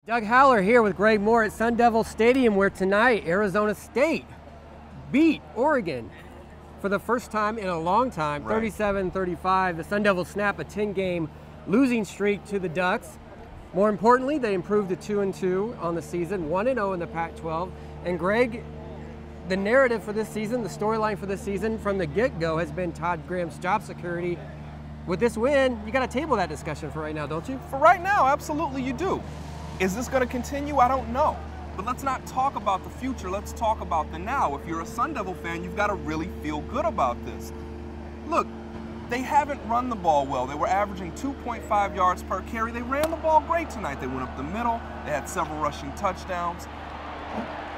Doug Howler here with Greg Moore at Sun Devil Stadium, where tonight Arizona State beat Oregon for the first time in a long time, 37-35. The Sun Devils snap a 10-game losing streak to the Ducks. More importantly, they improved to 2-2 on the season, 1-0 in the Pac-12. And Greg, the narrative for this season, the storyline for this season from the get-go has been Todd Graham's job security. With this win, you got to table that discussion for right now, don't you? For right now, absolutely you do. Is this going to continue? I don't know. But let's not talk about the future. Let's talk about the now. If you're a Sun Devil fan, you've got to really feel good about this. Look, they haven't run the ball well. They were averaging 2.5 yards per carry. They ran the ball great tonight. They went up the middle. They had several rushing touchdowns.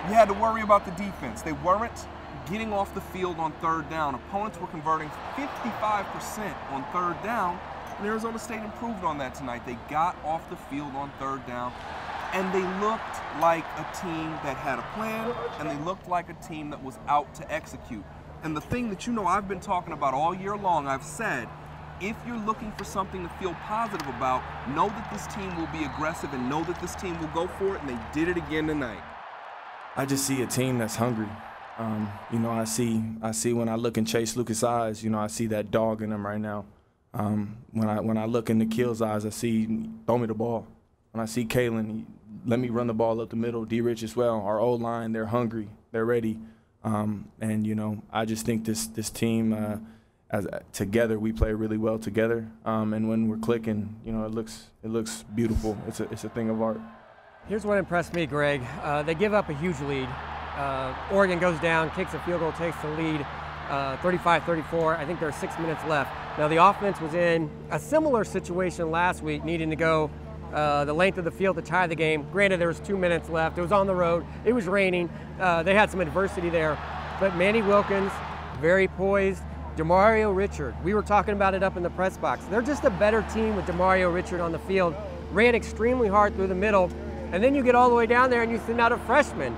You had to worry about the defense. They weren't getting off the field on third down. Opponents were converting 55% on third down. And Arizona State improved on that tonight. They got off the field on third down, and they looked like a team that had a plan, and they looked like a team that was out to execute. And the thing that I've been talking about all year long, I've said, if you're looking for something to feel positive about, know that this team will be aggressive and know that this team will go for it, and they did it again tonight. I just see a team that's hungry. I see when I look in Chase Lucas' eyes, I see that dog in him right now. When I look in Nikhil's eyes, I see throw me the ball. When I see Kalen, let me run the ball up the middle. D-Rich as well. Our O-line, they're hungry, they're ready, I just think this team, together, we play really well together. And when we're clicking, it looks beautiful. It's a thing of art. Here's what impressed me, Greg. They give up a huge lead. Oregon goes down, kicks a field goal, takes the lead. 35-34. I think there's 6 minutes left. Now the offense was in a similar situation last week, needing to go the length of the field to tie the game. Granted, there was 2 minutes left. It was on the road. It was raining. They had some adversity there. But Manny Wilkins, very poised. Demario Richard, we were talking about it up in the press box. They're just a better team with Demario Richard on the field. Ran extremely hard through the middle. And then you get all the way down there and you send out a freshman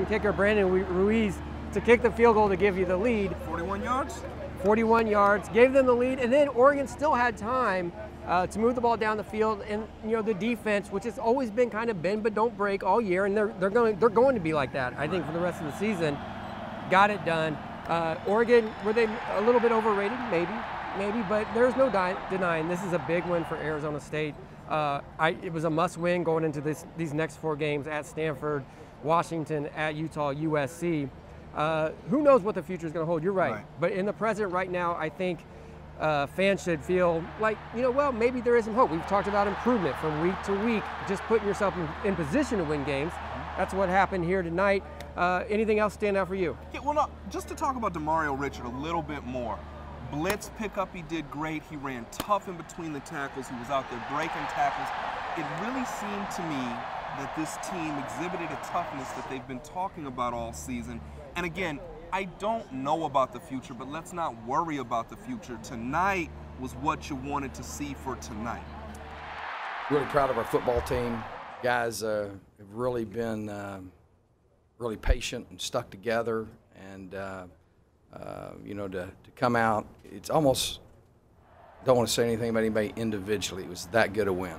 kicker, Brandon Ruiz, to kick the field goal to give you the lead. 41 yards? 41 yards, gave them the lead, and then Oregon still had time to move the ball down the field, and the defense, which has always been kind of bend but don't break all year, and they're going to be like that, I think, for the rest of the season. Got it done. Oregon, were they a little bit overrated? Maybe, but there's no denying this is a big win for Arizona State. It was a must-win going into these next 4 games at Stanford, Washington, at Utah, USC. Who knows what the future is going to hold? You're right. But in the present right now, I think fans should feel like, well, maybe there is some hope. We've talked about improvement from week to week, just putting yourself in position to win games. That's what happened here tonight. Anything else stand out for you? Yeah, well, no, just to talk about Demario Richard a little bit more. Blitz pickup, he did great. He ran tough in between the tackles. He was out there breaking tackles. It really seemed to me that this team exhibited a toughness that they've been talking about all season. And again, I don't know about the future, but let's not worry about the future. Tonight was what you wanted to see for tonight. Really proud of our football team. Guys have really been really patient and stuck together, and to come out, it's almost, don't want to say anything about anybody individually. It was that good a win.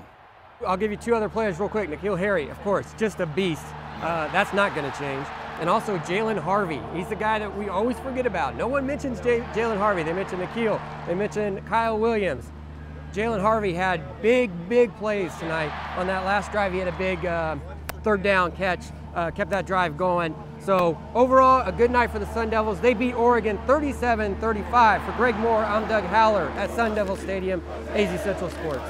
I'll give you 2 other players real quick. N'Keal Harry, of course, just a beast. That's not going to change. And also Jalen Harvey. He's the guy that we always forget about. No one mentions Jalen Harvey. They mention N'Keal. They mention Kyle Williams. Jalen Harvey had big plays tonight. On that last drive, he had a big third down catch, kept that drive going. So overall, a good night for the Sun Devils. They beat Oregon 37-35. For Greg Moore, I'm Doug Howler at Sun Devil Stadium, AZ Central Sports.